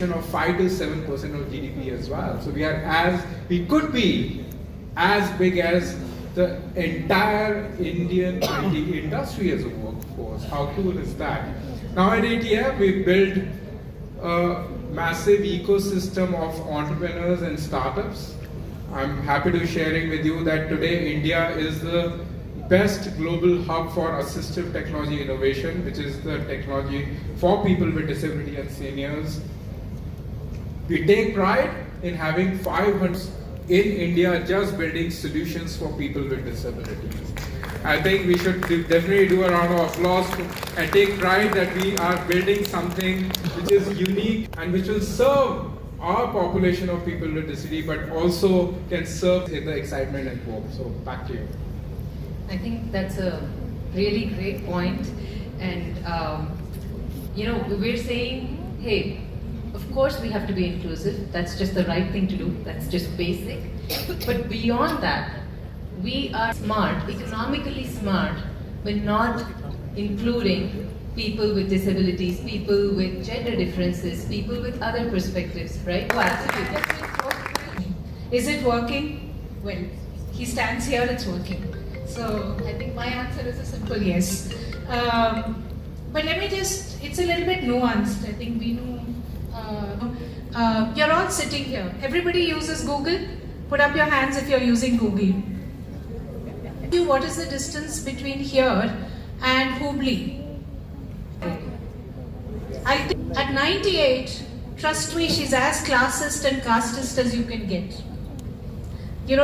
contribution of 5 to 7% of GDP as well. So we could be as big as the entire Indian IT industry as a workforce. How cool is that? Now at ATF, we built a massive ecosystem of entrepreneurs and startups. I'm happy to sharing with you that today India is the best global hub for assistive technology innovation, which is the technology for people with disability and seniors. We take pride in having 500 in India just building solutions for people with disabilities. I think we should definitely do a round of applause and take pride that we are building something which is unique and which will serve our population of people with disability, but also can serve the excitement and hope. So back to you. I think that's a really great point. And, we're saying, hey, of course we have to be inclusive. That's just the right thing to do. That's just basic. But beyond that, we are smart, economically smart, but not including people with disabilities, people with gender differences, people with other perspectives, right? Oh, absolutely. Is it working? Well, he stands here, it's working. So I think my answer is a simple yes. But let me it's a little bit nuanced. I think we know, you're all sitting here. Everybody uses Google. Put up your hands if you're using Google. What is the distance between here and Hubli? I think at 98, trust me, she's as classist and casteist as you can get.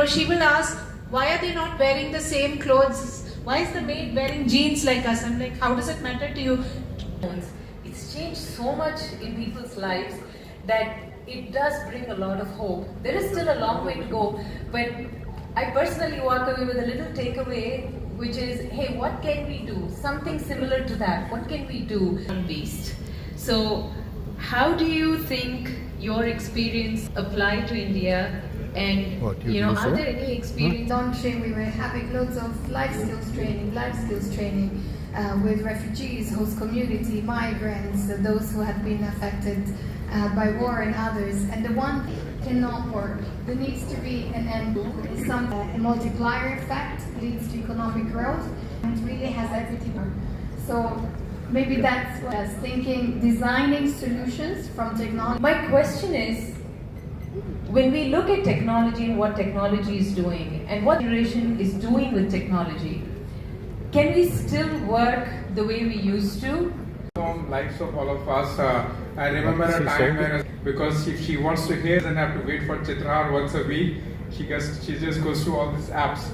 She will ask, why are they not wearing the same clothes? Why is the maid wearing jeans like us? I'm like, how does it matter to you? It's changed so much in people's lives that it does bring a lot of hope. There is still a long way to go, but I personally walk away with a little takeaway, which is, hey, what can we do? Something similar to that. What can we do? Beast. So, how do you think your experience apply to India? And are there any experience? Launching, we were having loads of life skills training with refugees, host community, migrants, those who had been affected by war and others. And the one cannot work. There needs to be an end. A multiplier effect leads to economic growth and really has everything. So maybe that's what I was thinking, designing solutions from technology. My question is, when we look at technology and what technology is doing and what generation is doing with technology, can we still work the way we used to? Lives of all of us. I remember a time where, because if she wants to hear, doesn't have to wait for Chitra once a week. She just goes through all these apps.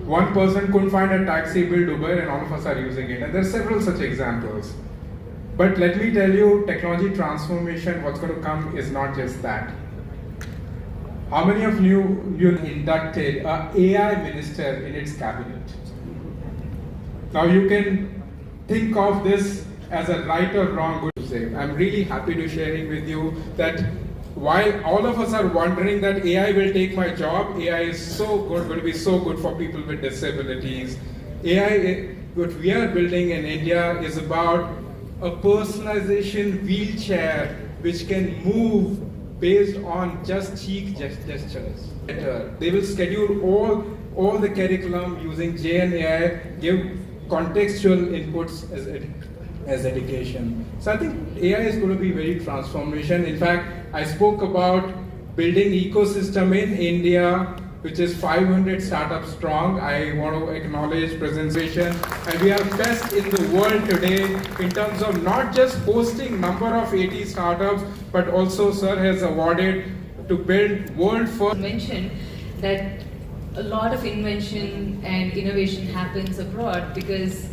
One person couldn't find a taxi, build Uber, and all of us are using it. And there are several such examples. But let me tell you, technology transformation, what's going to come is not just that. How many of you inducted an AI minister in its cabinet? Now you can think of this as a right or wrong good to say. I'm really happy to sharing with you that while all of us are wondering that AI will take my job, AI is so good, going to be so good for people with disabilities. AI, what we are building in India is about a personalization wheelchair which can move based on just cheek gestures. They will schedule all the curriculum using Gen AI, give contextual inputs as education. So I think AI is going to be very transformation. In fact, I spoke about building ecosystem in India, which is 500 startups strong. I want to acknowledge presentation, and we are best in the world today in terms of not just hosting number of 80 startups, but also Sir has awarded to build world first. Mention that a lot of invention and innovation happens abroad because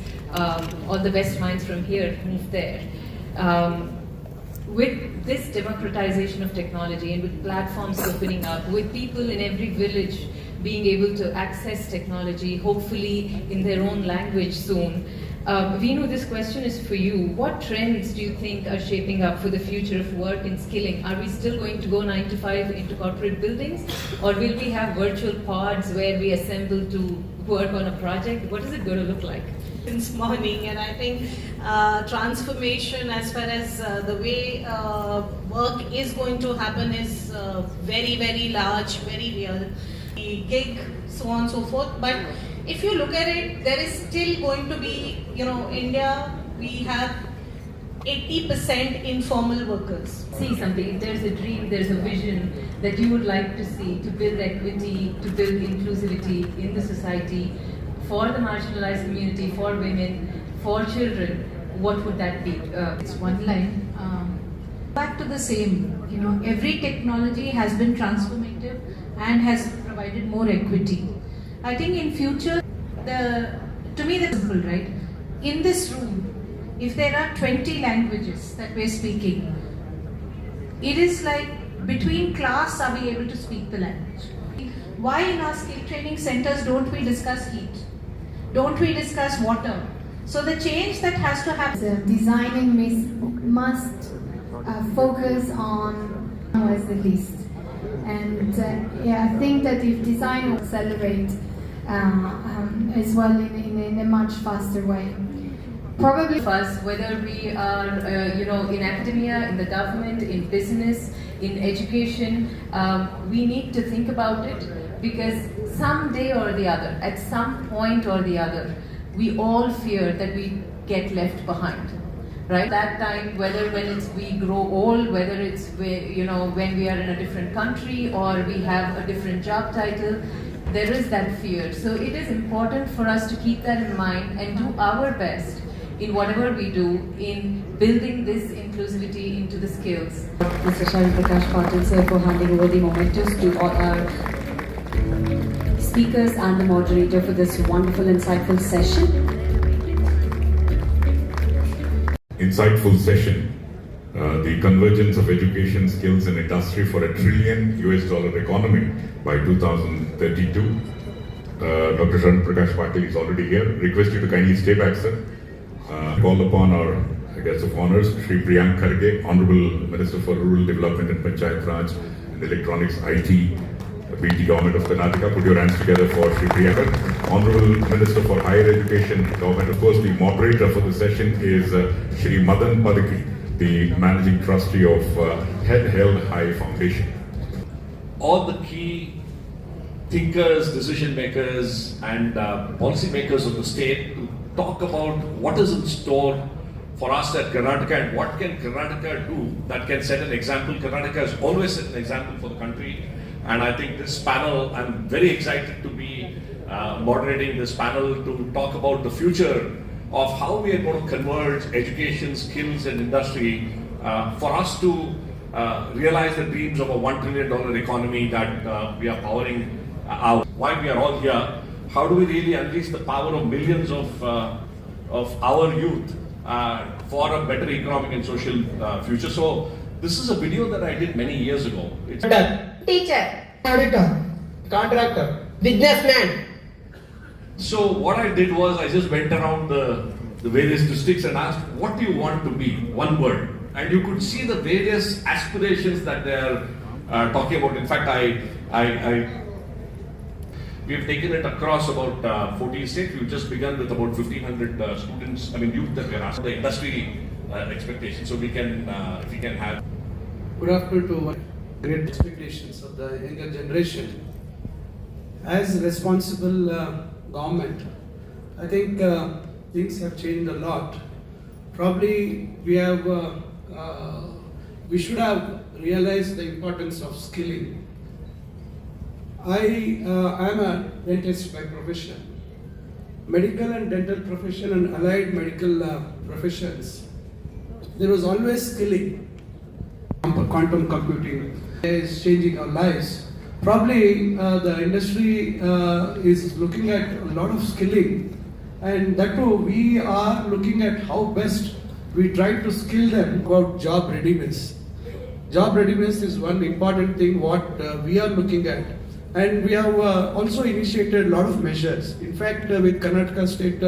all the best minds from here move there. With this democratization of technology and with platforms opening up, with people in every village being able to access technology, hopefully in their own language soon, Veenu, this question is for you. What trends do you think are shaping up for the future of work and skilling? Are we still going to go 9 to 5 into corporate buildings? Or will we have virtual pods where we assemble to work on a project? What is it going to look like? this morning, and I think transformation as far as the way work is going to happen is very, very large, very real. The gig, so on and so forth. But if you look at it, there is still going to be, India, we have 80% informal workers. See something, if there's a dream, there's a vision that you would like to see to build equity, to build inclusivity in the society for the marginalized community, for women, for children, what would that be? It's one line. Back to the same, every technology has been transformative and has provided more equity. I think in future, to me that's simple, right? In this room, if there are 20 languages that we're speaking, it is like between class are we able to speak the language? Why in our skill training centers don't we discuss heat? Don't we discuss water? So the change that has to happen. So designing must focus on as the least. And I think that if design will accelerate as well in a much faster way. Probably for us, whether we are, in academia, in the government, in business, in education, we need to think about it, because someday or the other, at some point or the other, we all fear that we get left behind. Right? That time, whether when we grow old, whether it's when we are in a different country or we have a different job title, there is that fear. So it is important for us to keep that in mind and do our best in whatever we do in building this inclusivity into the skills. Mr. Sharan Prakash Patil sir for handing over the momentous to all our speakers and the moderator for this wonderful, insightful session. Insightful session. The convergence of education, skills and industry for $1 trillion economy by 2032. Dr. Sharan Prakash Patil is already here. Request you to kindly stay back, sir. Call upon our guest of honors, Shri Priyank Kharge, Honorable Minister for Rural Development and Panchayat Raj and Electronics IT, BT Government of Karnataka. Put your hands together for Shri Priyank. Honorable Minister for Higher Education, Government. Of course, the moderator for the session is Shri Madan Padaki, the Managing Trustee of Head Held High Foundation. All the key thinkers, decision makers and policy makers of the state to talk about what is in store for us at Karnataka and what can Karnataka do that can set an example. Karnataka has always set an example for the country, and I think this panel, I'm very excited to be moderating this panel to talk about the future of how we are going to converge education, skills and industry for us to realize the dreams of a $1 trillion economy that we are powering out. Why we are all here, how do we really unleash the power of millions of our youth for a better economic and social future. So this is a video that I did many years ago. It's Teacher, auditor, contractor, businessman. So what I did was I just went around the various districts and asked, what do you want to be? One word. And you could see the various aspirations that they are talking about. In fact, we've taken it across about 14 states. We've just begun with about 1,500 students, youth that we are asking the industry expectations. So we can, if we can have. Good afternoon to great expectations of the younger generation. As responsible government, I think things have changed a lot. Probably we should have realized the importance of skilling. I am a dentist by profession. Medical and dental profession and allied medical professions, there was always skilling. Quantum computing is changing our lives. Probably the industry is looking at a lot of skilling, and that too we are looking at how best we try to skill them about job readiness. Job readiness is one important thing what we are looking at. And we have also initiated a lot of measures. In fact, with Karnataka State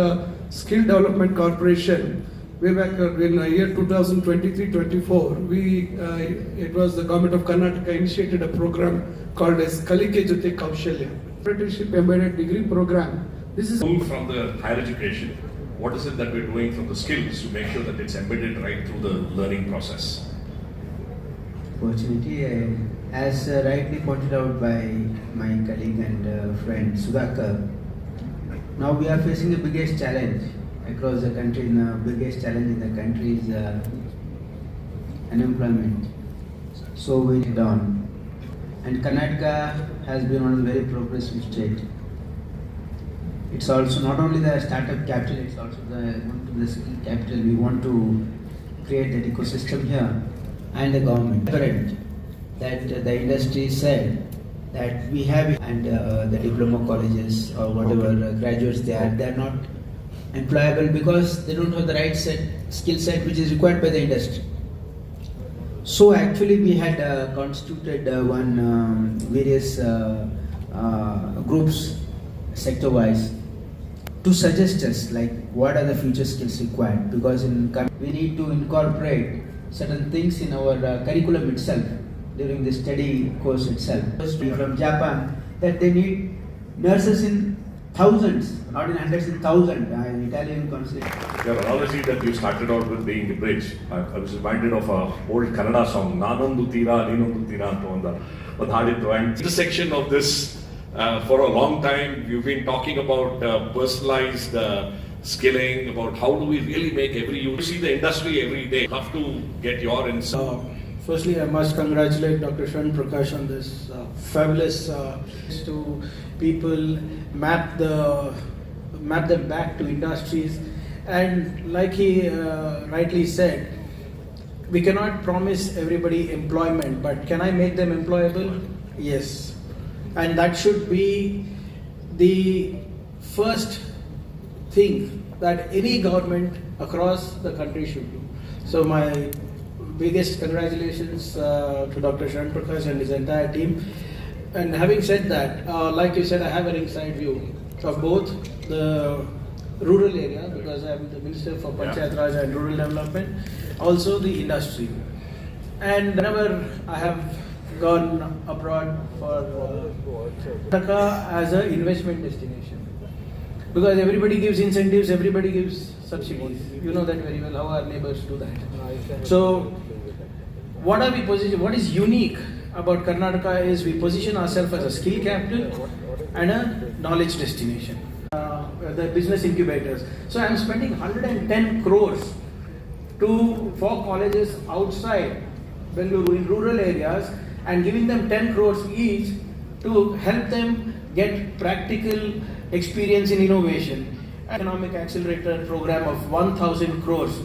Skill Development Corporation, way back in the year 2023-24, it was the government of Karnataka initiated a program called as Kalike Jote Kaushalya. Apprenticeship Embedded Degree Program. This is from the higher education. what is it that we're doing from the skills to make sure that it's embedded right through the learning process? Opportunity, as rightly pointed out by my colleague and friend Sudhakar, now we are facing the biggest challenge across the country. The biggest challenge in the country is unemployment. So we down, and Karnataka has been one of the very progressive state. It's also not only the startup capital; it's also the skill capital. We want to create that ecosystem here, and the government. That the industry said that we have, and the diploma colleges or whatever graduates they are not employable because they don't have the right skill set which is required by the industry. So actually we had constituted various groups sector wise to suggest us like what are the future skills required, because we need to incorporate certain things in our curriculum itself during the study course itself. From Japan, that they need nurses in thousands, not in hundreds, in thousands. Italian concept. Your analogy that you started out with being the bridge, I was reminded of an old Kannada song, Nanondu Tira, Ninondu Tira, and intersection of this for a long time. You've been talking about personalized skilling, about how do we really make you see the industry every day. Love to get your insight. Firstly, I must congratulate Dr. Shan Prakash on this fabulous to people map them back to industries, and like he rightly said, we cannot promise everybody employment, but can I make them employable? Yes, and that should be the first thing that any government across the country should do. So my biggest congratulations to Dr. Shan Prakash and his entire team. And having said that, like you said, I have a ringside view of both the rural area, because I am the Minister for Panchayat Raj and Rural Development, also the industry. And whenever I have gone abroad for Karnataka as an investment destination, because everybody gives incentives, everybody gives subsidies. You know that very well, how our neighbors do that. So, what are we positioned? What is unique about Karnataka is we position ourselves as a skill capital and a knowledge destination. The business incubators. So I'm spending 110 crores for colleges outside Bangalore in rural areas and giving them 10 crores each to help them get practical experience in innovation. Economic accelerator program of 1,000 crores.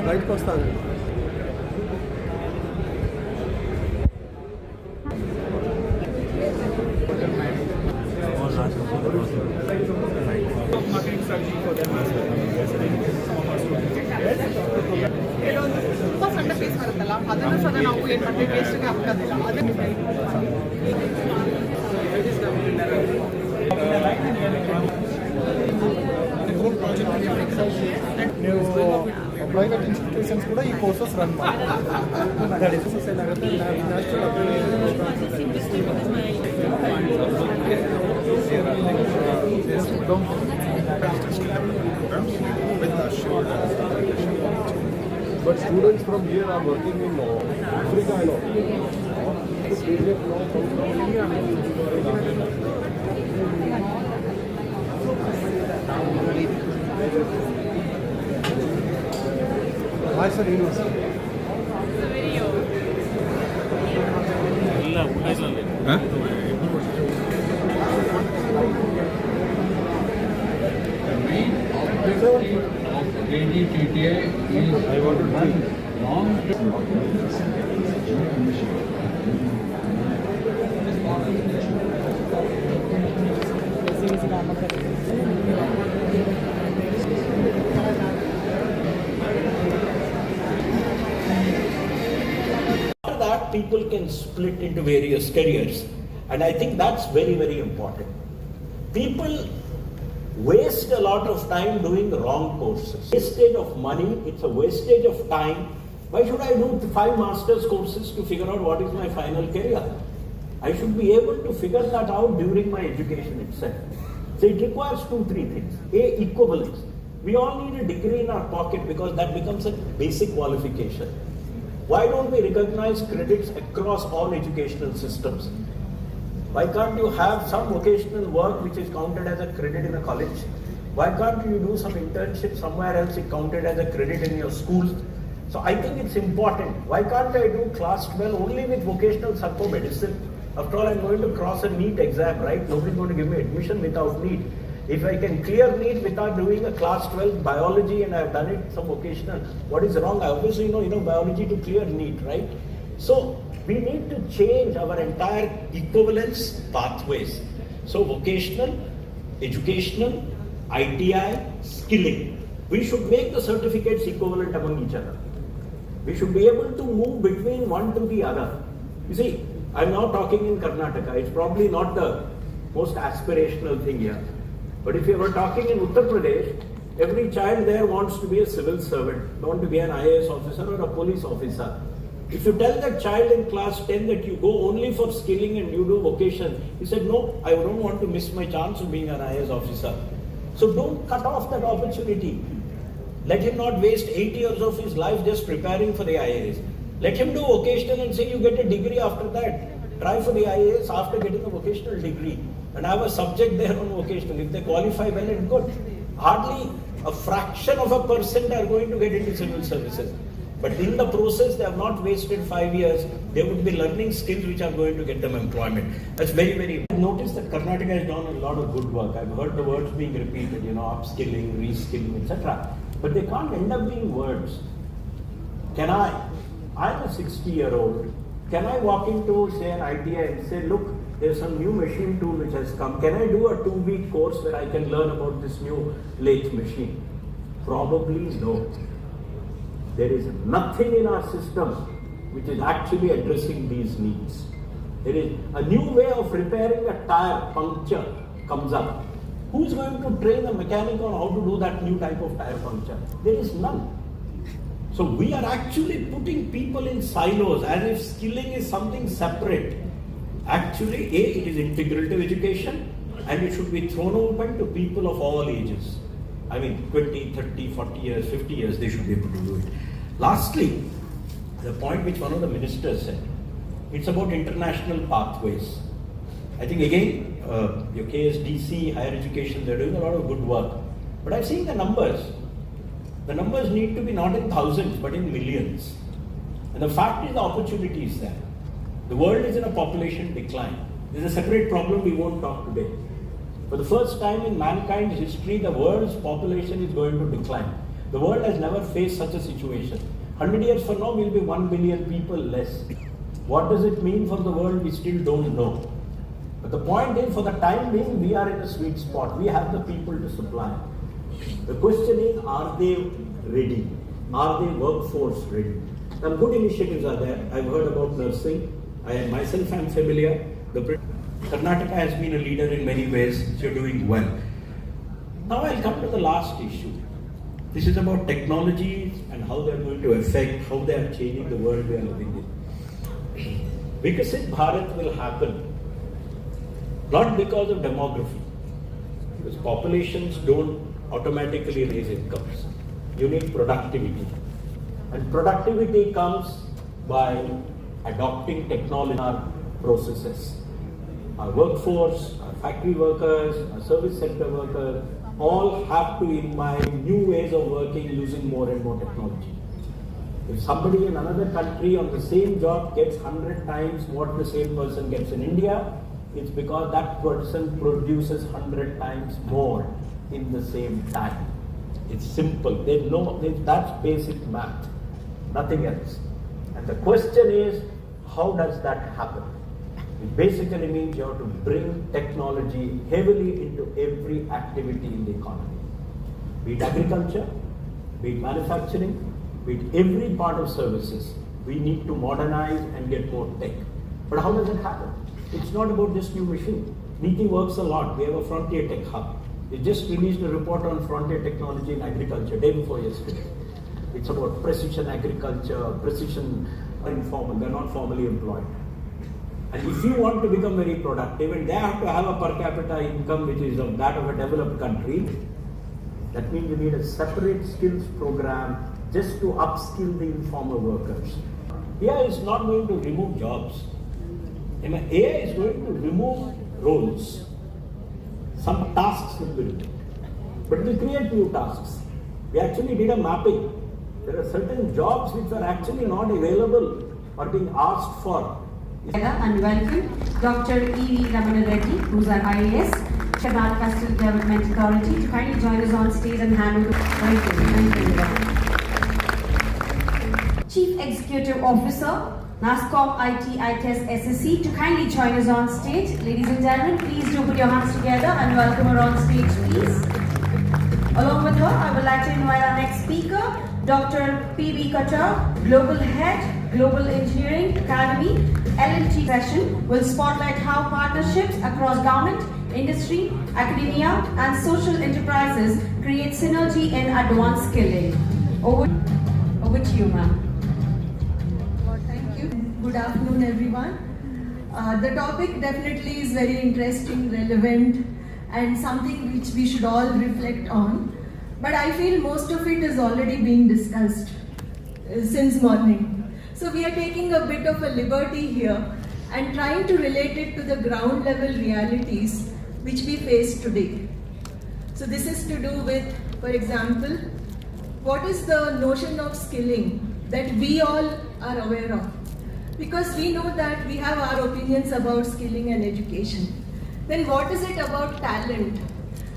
బయటకు వస్తాను. ಅದನ್ನು ಸಹ ನಾವು ಏನು ಮಾಡ್ತೀವಿ ವೇಸ್ಟ್ಗೆ ಹಾಕೋದಿಲ್ಲ. ನೀವು private institutions ಕೂಡ ಈ ಕೋರ್ಸಸ್ ರನ್ ಮಾಡಿ ಏನಾಗುತ್ತೆ natural don't best student programs with assured education. But students from here are working in Africa and all. So they get now from India. Mysore University. Huh? I want to run After that, people can split into various careers, and I think that's very, very important. People waste a lot of time doing the wrong courses. Wastage of money, it's a wastage of time. Why should I do 5 master's courses to figure out what is my final career? I should be able to figure that out during my education itself. So it requires 2-3 things. A, equivalence. We all need a degree in our pocket because that becomes a basic qualification. Why don't we recognize credits across all educational systems? Why can't you have some vocational work which is counted as a credit in a college? Why can't you do some internship somewhere else it counted as a credit in your school? So I think it's important. Why can't I do class 12 only with vocational support medicine? After all, I'm going to cross a NEET exam, right? Nobody's going to give me admission without NEET. If I can clear NEET without doing a class 12 biology and I've done it some vocational, what is wrong? I obviously know biology to clear NEET, right? So we need to change our entire equivalence pathways. So vocational, educational, ITI, skilling. We should make the certificates equivalent among each other. We should be able to move between one to the other. You see, I'm now talking in Karnataka. It's probably not the most aspirational thing here. But if you were talking in Uttar Pradesh, every child there wants to be a civil servant, want to be an IAS officer or a police officer. If you tell that child in class 10 that you go only for skilling and you do vocation, he said, no, I don't want to miss my chance of being an IAS officer. So don't cut off that opportunity. Let him not waste 8 years of his life just preparing for the IAS. Let him do vocational and say you get a degree after that. Try for the IAS after getting a vocational degree. And have a subject there on vocational. If they qualify well and good. Hardly a fraction of a percent are going to get into civil services. But in the process, they have not wasted 5 years. They would be learning skills which are going to get them employment. That's very, very important. I've noticed that Karnataka has done a lot of good work. I've heard the words being repeated, upskilling, reskilling, etc. But they can't end up being words. I'm a 60-year-old. Can I walk into, say, an ITI and say, look, there's some new machine tool which has come. Can I do a 2-week course where I can learn about this new lathe machine? Probably no. There is nothing in our system which is actually addressing these needs. There is a new way of repairing a tire puncture comes up. Who's going to train a mechanic on how to do that new type of tire puncture? There is none. So we are actually putting people in silos as if skilling is something separate. Actually, it is integral to education and it should be thrown open to people of all ages. 20, 30, 40 years, 50 years, they should be able to do it. Lastly, the point which one of the ministers said, it's about international pathways. I think again, your KSDC, higher education, they're doing a lot of good work. But I've seen the numbers. The numbers need to be not in thousands, but in millions. And the fact is the opportunity is there. The world is in a population decline. There's a separate problem we won't talk today. For the first time in mankind's history, the world's population is going to decline. The world has never faced such a situation. 100 years from now, we'll be 1 billion people less. What does it mean for the world? We still don't know. But the point is, for the time being, we are in a sweet spot. We have the people to supply. The question is, are they ready? Are they workforce ready? Some good initiatives are there. I've heard about nursing. I myself am familiar. Karnataka has been a leader in many ways. You're doing well. Now I'll come to the last issue. This is about technologies and how they're going to affect, how they are changing the world we are living in. Vikasit Bharat will happen not because of demography. Because populations don't automatically raise incomes. You need productivity. And productivity comes by adopting technology in our processes. Our workforce, our factory workers, our service sector workers, all have to imbibe new ways of working using more and more technology. If somebody in another country on the same job gets 100 times what the same person gets in India, it's because that person produces 100 times more in the same time. It's simple. That's basic math, nothing else. And the question is, how does that happen? It basically means you have to bring technology heavily into every activity in the economy. Be it agriculture, be it manufacturing, be it every part of services. We need to modernize and get more tech. But how does it happen? It's not about just new machine. NITI works a lot. We have a Frontier Tech Hub. We just released a report on frontier technology in agriculture day before yesterday. It's about precision agriculture, precision informal, they're not formally employed. And if you want to become very productive, and they have to have a per capita income which is of that of a developed country, that means you need a separate skills program just to upskill the informal workers. AI is not going to remove jobs. AI is going to remove roles. Some tasks will be removed. But we create new tasks. We actually did a mapping. There are certain jobs which are actually not available or being asked for. And welcome Dr. E.V. Ramana Reddy, who's our IAS, Karnataka State Development Authority, to kindly join us on stage and hand over. Chief Executive Officer, NASCOM IT ITES SSC, to kindly join us on stage. Ladies and gentlemen, please do put your hands together and welcome her on stage, please. Along with her, I would like to invite our next speaker, Dr. P.B. Katar, Global Head, Global Engineering Academy. L&T session will spotlight how partnerships across government, industry, academia, and social enterprises create synergy in advanced skilling. Over to you, ma'am. Thank you. Good afternoon, everyone. The topic definitely is very interesting, relevant, and something which we should all reflect on. But I feel most of it is already being discussed since morning. So we are taking a bit of a liberty here and trying to relate it to the ground level realities which we face today. So this is to do with, for example, what is the notion of skilling that we all are aware of? Because we know that we have our opinions about skilling and education. Then what is it about talent?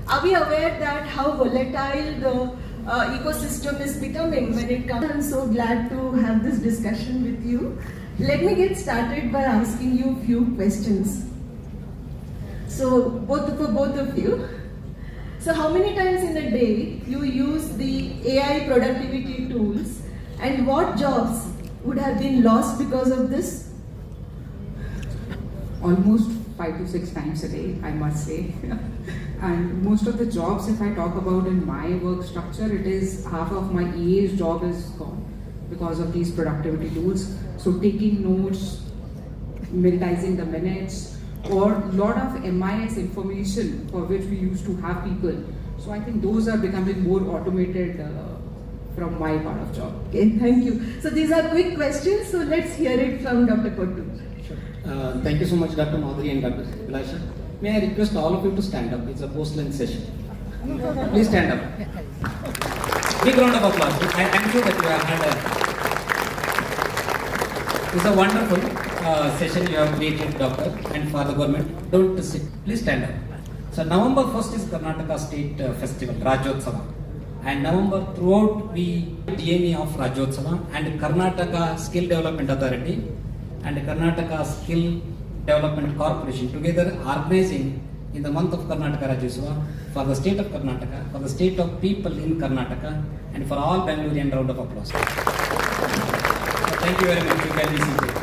Are we aware that how volatile the ecosystem is becoming when it comes? I'm so glad to have this discussion with you. Let me get started by asking you a few questions. So for both of you. So how many times in a day you use the AI productivity tools, and what jobs would have been lost because of this? Almost 5 to 6 times a day, I must say. And most of the jobs, if I talk about in my work structure, it is half of my EA's job is gone because of these productivity tools. So taking notes, minutizing the minutes, or a lot of MIS information for which we used to have people. So I think those are becoming more automated from my part of job. Okay, thank you. So these are quick questions, so let's hear it from Dr. Kottu. Thank you so much, Dr. Madhuri and Dr. Vilasha. May I request all of you to stand up? It's a post-lunch session. Please stand up. Big round of applause. I'm sure that you have had it's a wonderful session you have created, Doctor, and for the government. Don't sit. Please stand up. So November 1st is Karnataka State Festival, Rajyotsava. And November throughout we DME of Rajyotsava and Karnataka Skill Development Authority and Karnataka Skill Development Corporation together organizing in the month of Karnataka Rajyotsava for the state of Karnataka, for the state of people in Karnataka, and for all Bangalorean. Round of applause. So thank you very much. You can be seated.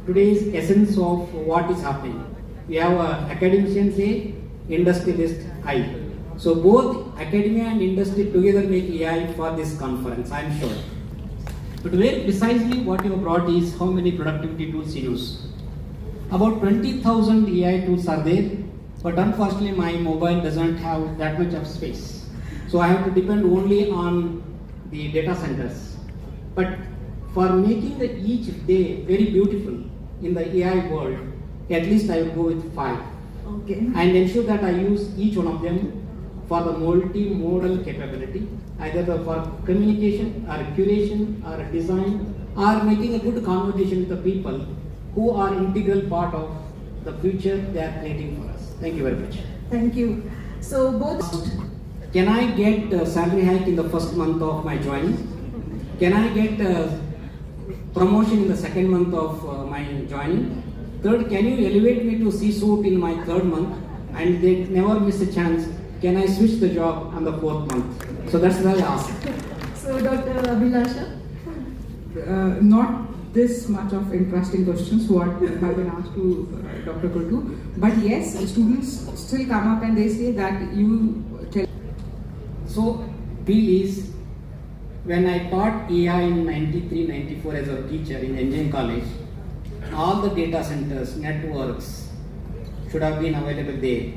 Today's essence of what is happening. We have academicians A, industrialist I. So both academia and industry together make AI for this conference, I am sure. But where precisely what you have brought is how many productivity tools you use. About 20,000 AI tools are there, but unfortunately my mobile doesn't have that much of space. So I have to depend only on the data centers. But for making each day very beautiful in the AI world, at least I will go with 5. Okay. And ensure that I use each one of them for the multimodal capability, either for communication or curation or design, or making a good conversation with the people who are integral part of the future they are creating for us. Thank you very much. Thank you. So both. Can I get a salary hike in the first month of my joining? Can I get a promotion in the second month of my joining? Third, can you elevate me to C-suite in my third month and they never miss a chance? Can I switch the job on the 4th month? So that's what I ask. So Dr. Abhilasha? Not this much of interesting questions what have been asked to Dr. Kultu, but yes, students still come up and they say that you tell. So, please, when I taught AI in 93-94 as a teacher in Engineering College, all the data centers, networks should have been available there,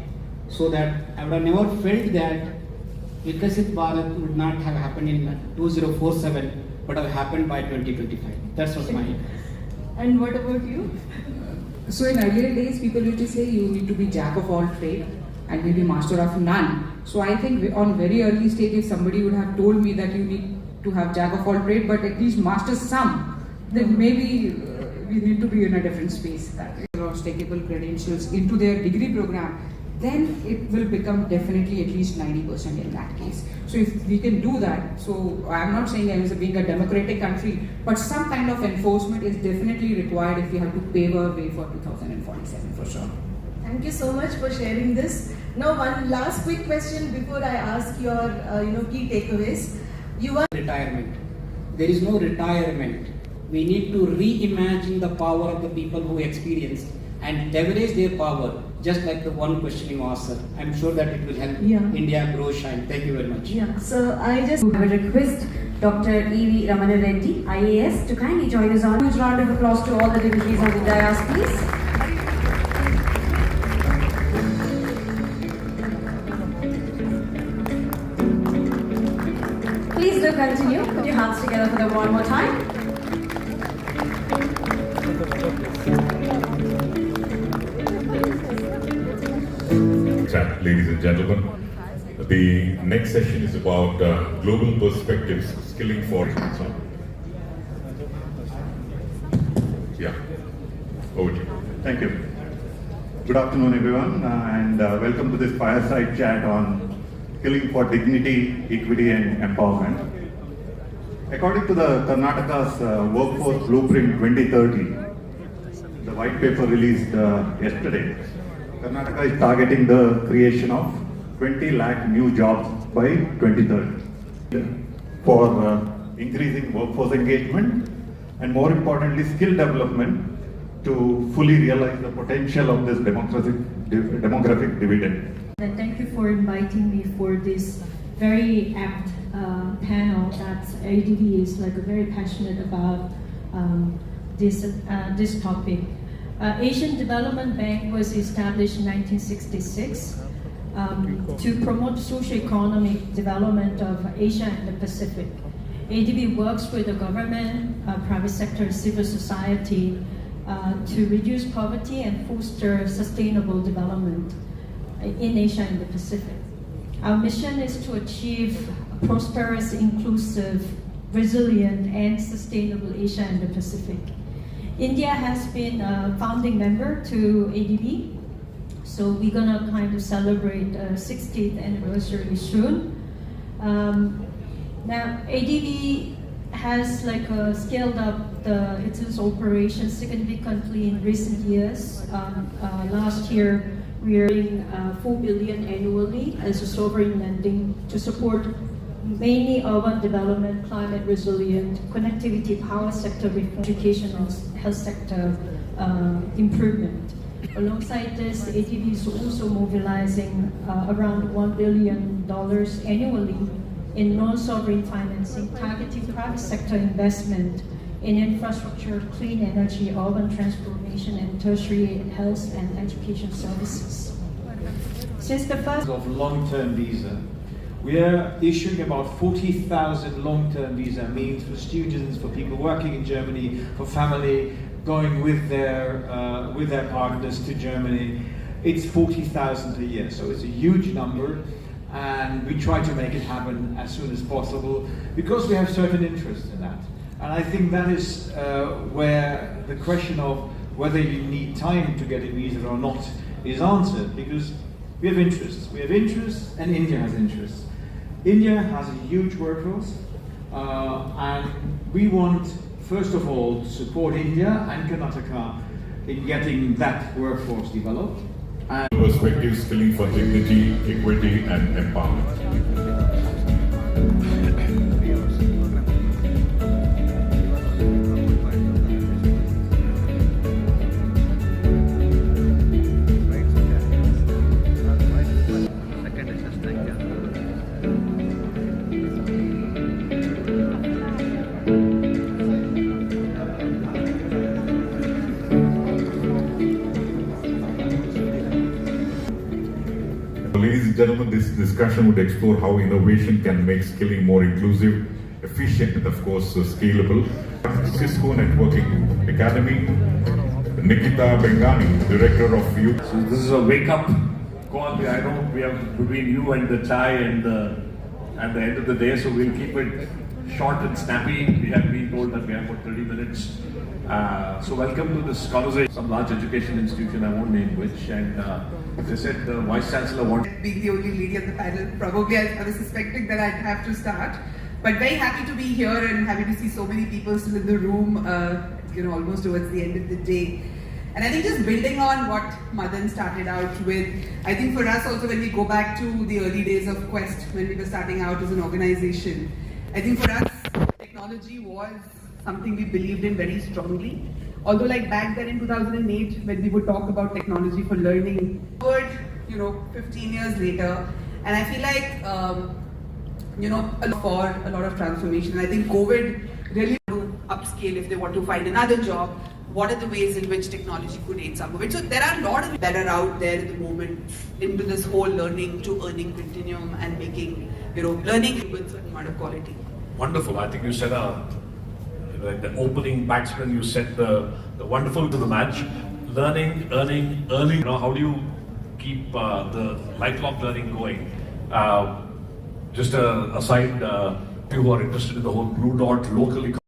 so that I would have never felt that Vikasit Bharat would not have happened in 2047, but have happened by 2025. That's what my. And what about you? So in earlier days, people used to say you need to be jack of all trade and maybe master of none. So I think on very early stage, if somebody would have told me that you need to have jack of all trade, but at least master some, then maybe we need to be in a different space. That or stackable credentials into their degree program, then it will become definitely at least 90% in that case. So if we can do that, so I'm not saying as being a democratic country, but some kind of enforcement is definitely required if we have to pave a way for 2047 for sure. Thank you so much for sharing this. Now one last quick question before I ask your key takeaways. You are retirement. There is no retirement. We need to reimagine the power of the people who experienced and leverage their power, just like the one question you asked, sir. I'm sure that it will help India grow, shine. Thank you very much. Yeah, so I just would request Dr. E.V. Ramana Reddy, IAS, to kindly join us on. Huge round of applause to all the dignitaries on the dais, please. Please do continue. Put your hands together for them one more time. Ladies and gentlemen, the next session is about global perspectives, skilling for. Yeah, over to you. Thank you. Good afternoon, everyone, and welcome to this fireside chat on skilling for dignity, equity, and empowerment. According to the Karnataka's Workforce Blueprint 2030, the white paper released yesterday, Karnataka is targeting the creation of 20 lakh new jobs by 2030 for increasing workforce engagement and, more importantly, skill development to fully realize the potential of this demographic dividend. And thank you for inviting me for this very apt panel that ADB is very passionate about this topic. Asian Development Bank was established in 1966 to promote socio-economic development of Asia and the Pacific. ADB works with the government, private sector, civil society to reduce poverty and foster sustainable development in Asia and the Pacific. Our mission is to achieve a prosperous, inclusive, resilient, and sustainable Asia and the Pacific. India has been a founding member to ADB, so we're gonna celebrate 60th anniversary soon. Now ADB has scaled up its operations significantly in recent years. Last year we are doing 4 billion annually as a sovereign lending to support mainly urban development, climate resilient, connectivity, power sector reform, education and health sector improvement. Alongside this, ADB is also mobilizing around $1 billion annually in non-sovereign financing, targeting private sector investment in infrastructure, clean energy, urban transformation, and tertiary health and education services. Since the first of long-term visa, we are issuing about 40,000 long-term visa means for students, for people working in Germany, for family going with their partners to Germany. It's 40,000 a year, so it's a huge number, and we try to make it happen as soon as possible because we have certain interests in that. And I think that is where the question of whether you need time to get a visa or not is answered, because we have interests. We have interests, and India has interests. India has a huge workforce, and we want, first of all, to support India and Karnataka in getting that workforce developed. And perspective, skilling for dignity, equity, and empowerment. Ladies and gentlemen, this discussion would explore how innovation can make skilling more inclusive, efficient, and of course scalable. Cisco Networking Academy, Nikita Bengani, Director of Youth. So this is a wake-up call. I know we have between you and the chai and at the end of the day, so we'll keep it short and snappy. We have been told that we have about 30 minutes. So welcome to this conversation. Some large education institution, I won't name which, and they said the Vice Chancellor wanted... Being the only lady on the panel, probably I was suspecting that I'd have to start. But very happy to be here and happy to see so many people still in the room, almost towards the end of the day. And I think just building on what Madan started out with, I think for us also when we go back to the early days of Quest, when we were starting out as an organization, I think for us, technology was something we believed in very strongly. Although like back then in 2008, when we would talk about technology for learning, 15 years later, and I feel like, for a lot of transformation. I think COVID really to upscale if they want to find another job. What are the ways in which technology could aid some of it? So there are a lot of that are out there at the moment into this whole learning to earning continuum and making, learning with a certain amount of quality. Wonderful. I think you said the opening batsman, you said the wonderful to the match. Learning, earning, early. How do you keep the lifelong learning going? Just a aside, if you are interested in the whole Blue Dot local economy.